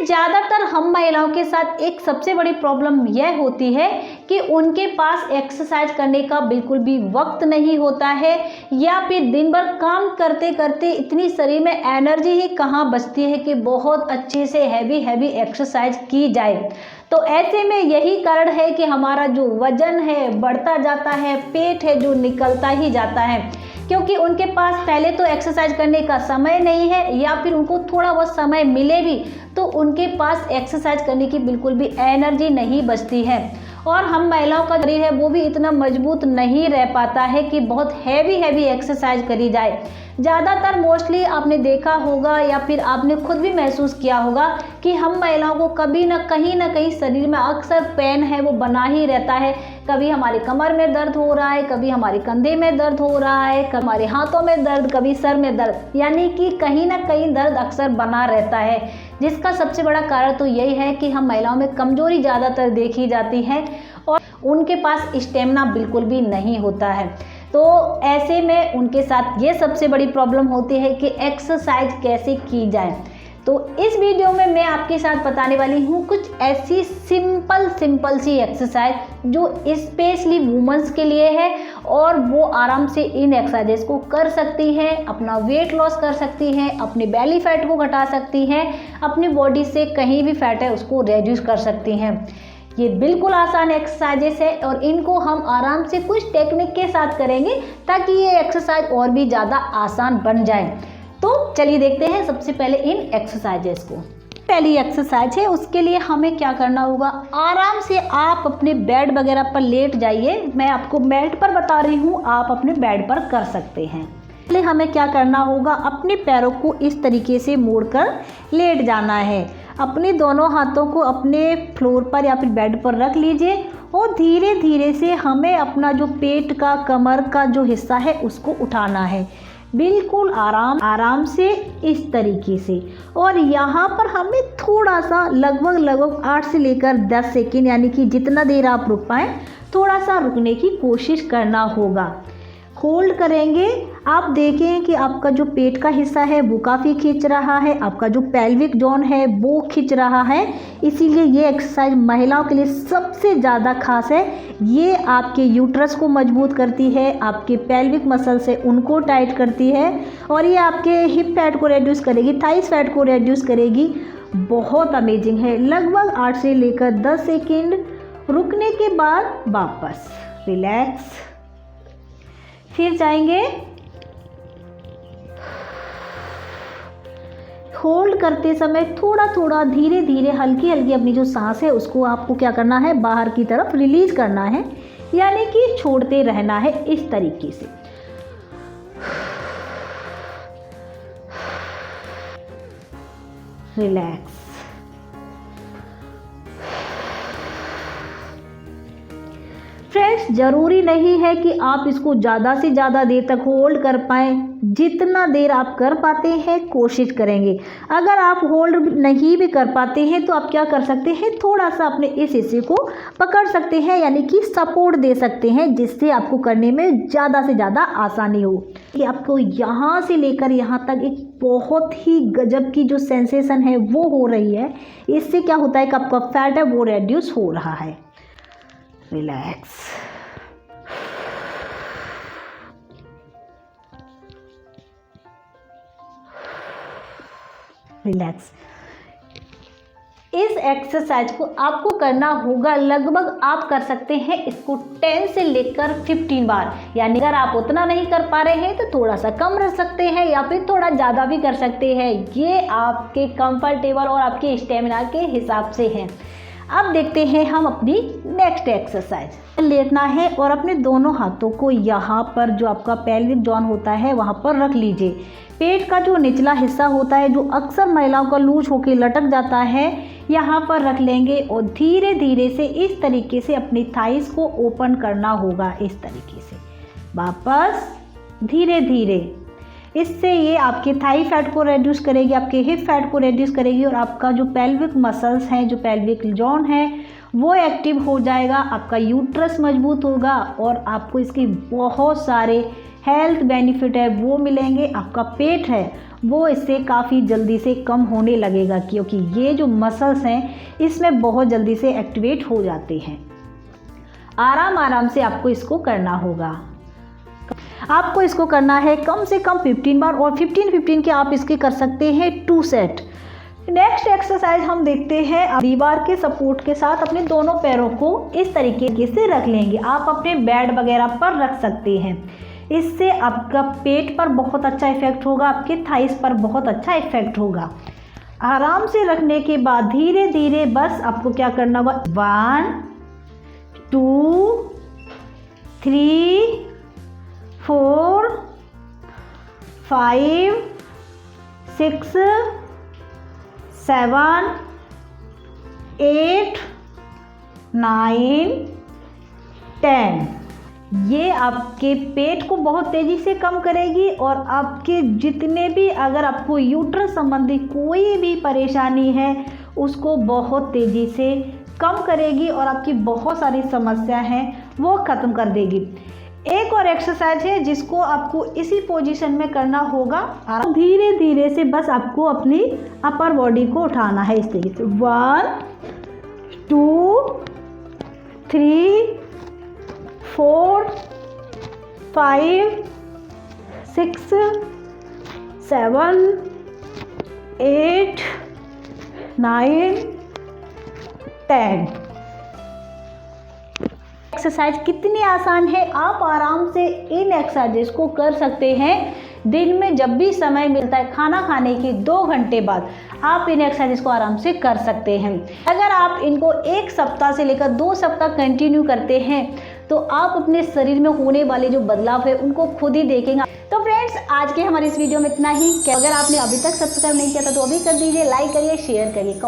Friends, ज़्यादातर हम महिलाओं के साथ एक सबसे बड़ी प्रॉब्लम यह होती है कि उनके पास एक्सरसाइज करने का बिल्कुल भी वक्त नहीं होता है, या फिर दिन भर काम करते करते इतनी शरीर में एनर्जी ही कहाँ बचती है कि बहुत अच्छे से हैवी एक्सरसाइज की जाए। तो ऐसे में यही कारण है कि हमारा जो वजन है बढ़ता जाता है, पेट है जो निकलता ही जाता है, क्योंकि उनके पास पहले तो एक्सरसाइज करने का समय नहीं है, या फिर उनको थोड़ा बहुत समय मिले भी तो उनके पास एक्सरसाइज करने की बिल्कुल भी एनर्जी नहीं बचती है। और हम महिलाओं का शरीर है वो भी इतना मजबूत नहीं रह पाता है कि बहुत हैवी एक्सरसाइज करी जाए। ज़्यादातर मोस्टली आपने देखा होगा या फिर आपने खुद भी महसूस किया होगा कि हम महिलाओं को कभी ना कहीं शरीर में अक्सर पेन है वो बना ही रहता है। कभी हमारी कमर में दर्द हो रहा है, कभी हमारे कंधे में दर्द हो रहा है, कभी हमारे हाथों में दर्द, कभी सर में दर्द, यानी कि कहीं ना कहीं दर्द अक्सर बना रहता है। जिसका सबसे बड़ा कारण तो यही है कि हम महिलाओं में कमजोरी ज़्यादातर देखी जाती है और उनके पास स्टेमिना बिल्कुल भी नहीं होता है। तो ऐसे में उनके साथ ये सबसे बड़ी प्रॉब्लम होती है कि एक्सरसाइज कैसे की जाए। तो इस वीडियो में मैं आपके साथ बताने वाली हूँ कुछ ऐसी सिंपल सी एक्सरसाइज जो स्पेशली वुमेन्स के लिए है, और वो आराम से इन एक्सरसाइजेस को कर सकती हैं, अपना वेट लॉस कर सकती हैं, अपने बेली फैट को घटा सकती हैं, अपनी बॉडी से कहीं भी फैट है उसको रिड्यूस कर सकती हैं। ये बिल्कुल आसान एक्सरसाइजेस है और इनको हम आराम से कुछ टेक्निक के साथ करेंगे ताकि ये एक्सरसाइज और भी ज़्यादा आसान बन जाए। तो चलिए देखते हैं सबसे पहले इन एक्सरसाइजेस को। पहली एक्सरसाइज है, उसके लिए हमें क्या करना होगा, आराम से आप अपने बेड वगैरह पर लेट जाइए। मैं आपको बेड पर बता रही हूँ, आप अपने बेड पर कर सकते हैं। पहले हमें क्या करना होगा, अपने पैरों को इस तरीके से मोड़कर लेट जाना है। अपने दोनों हाथों को अपने फ्लोर पर या फिर बेड पर रख लीजिए और धीरे धीरे से हमें अपना जो पेट का, कमर का जो हिस्सा है उसको उठाना है, बिल्कुल आराम से इस तरीके से। और यहाँ पर हमें थोड़ा सा लगभग 8 से लेकर 10 सेकेंड, यानी कि जितना देर आप रुक पाएँ थोड़ा सा रुकने की कोशिश करना होगा। होल्ड करेंगे, आप देखें कि आपका जो पेट का हिस्सा है वो काफ़ी खींच रहा है, आपका जो पेल्विक जोन है वो खींच रहा है। इसीलिए ये एक्सरसाइज महिलाओं के लिए सबसे ज़्यादा खास है। ये आपके यूट्रस को मजबूत करती है, आपके पेल्विक मसल्स है उनको टाइट करती है, और ये आपके हिप फैट को रिड्यूस करेगी, थाइस फैट को रिड्यूस करेगी। बहुत अमेजिंग है। लगभग 8 से लेकर 10 सेकेंड रुकने के बाद वापस रिलैक्स, फिर जाएंगे। होल्ड करते समय थोड़ा धीरे धीरे हल्की अपनी जो सांस है उसको आपको क्या करना है, बाहर की तरफ रिलीज करना है, यानी कि छोड़ते रहना है इस तरीके से। रिलैक्स। फ्रेंड्स, ज़रूरी नहीं है कि आप इसको ज़्यादा से ज़्यादा देर तक होल्ड कर पाएँ, जितना देर आप कर पाते हैं कोशिश करेंगे। अगर आप होल्ड नहीं भी कर पाते हैं तो आप क्या कर सकते हैं, थोड़ा सा अपने इस हिस्से को पकड़ सकते हैं, यानी कि सपोर्ट दे सकते हैं, जिससे आपको करने में ज़्यादा से ज़्यादा आसानी हो। कि आपको यहाँ से लेकर यहाँ तक एक बहुत ही गजब की जो सेंसेशन है वो हो रही है। इससे क्या होता है कि आपका फैट है वो रिड्यूस हो रहा है। रिलैक्स। रिलैक्स। इस एक्सरसाइज को आपको करना होगा, लगभग आप कर सकते हैं इसको 10 से लेकर 15 बार। यानी अगर आप उतना नहीं कर पा रहे हैं तो थोड़ा सा कम रख सकते हैं या फिर थोड़ा ज़्यादा भी कर सकते हैं। ये आपके कंफर्टेबल और आपके स्टेमिना के हिसाब से है। अब देखते हैं हम अपनी नेक्स्ट एक्सरसाइज। लेटना है और अपने दोनों हाथों को यहाँ पर जो आपका पेल्विक जोन होता है वहाँ पर रख लीजिए। पेट का जो निचला हिस्सा होता है जो अक्सर महिलाओं का लूज होकर लटक जाता है, यहाँ पर रख लेंगे और धीरे धीरे से इस तरीके से अपनी थाइस को ओपन करना होगा, इस तरीके से वापस धीरे धीरे। इससे ये आपके थाई फैट को रिड्यूस करेगी, आपके हिप फैट को रिड्यूस करेगी और आपका जो पेल्विक मसल्स हैं, जो पेल्विक जोन है वो एक्टिव हो जाएगा। आपका यूट्रस मजबूत होगा और आपको इसके बहुत सारे हेल्थ बेनिफिट है वो मिलेंगे। आपका पेट है वो इससे काफ़ी जल्दी से कम होने लगेगा, क्योंकि ये जो मसल्स हैं इसमें बहुत जल्दी से एक्टिवेट हो जाते हैं। आराम आराम से आपको इसको करना होगा। आपको इसको करना है कम से कम 15 बार, और 15-15 के आप इसके कर सकते हैं 2 सेट। नेक्स्ट एक्सरसाइज हम देखते हैं। दीवार के सपोर्ट के साथ अपने दोनों पैरों को इस तरीके से रख लेंगे। आप अपने बेड वगैरह पर रख सकते हैं। इससे आपका पेट पर बहुत अच्छा इफेक्ट होगा, आपके थाइस पर बहुत अच्छा इफेक्ट होगा। आराम से रखने के बाद धीरे धीरे बस आपको क्या करना होगा, 1 2 3 4 5 6 7 8 9 10। ये आपके पेट को बहुत तेज़ी से कम करेगी, और आपके जितने भी, अगर आपको यूट्रस संबंधी कोई भी परेशानी है उसको बहुत तेज़ी से कम करेगी, और आपकी बहुत सारी समस्या हैं वो ख़त्म कर देगी। एक और एक्सरसाइज है जिसको आपको इसी पोजीशन में करना होगा। धीरे धीरे से बस आपको अपनी अपर बॉडी को उठाना है इस तरीके से। 1 2 3 4 5 6 7 8 9 10। एक्सरसाइज कितनी आसान है, आप आराम से इन एक्सरसाइज को कर सकते हैं। दिन में जब भी समय मिलता है, खाना खाने के 2 घंटे बाद आप इन एक्सरसाइज को आराम से कर सकते हैं। अगर आप इनको 1 सप्ताह से लेकर 2 सप्ताह कंटिन्यू करते हैं तो आप अपने शरीर में होने वाले जो बदलाव है उनको खुद ही देखेंगे। तो फ्रेंड्स, आज के हमारे इस वीडियो में इतना ही। अगर आपने अभी तक सब्सक्राइब नहीं किया था तो अभी कर दीजिए, लाइक करिए, शेयर करिए।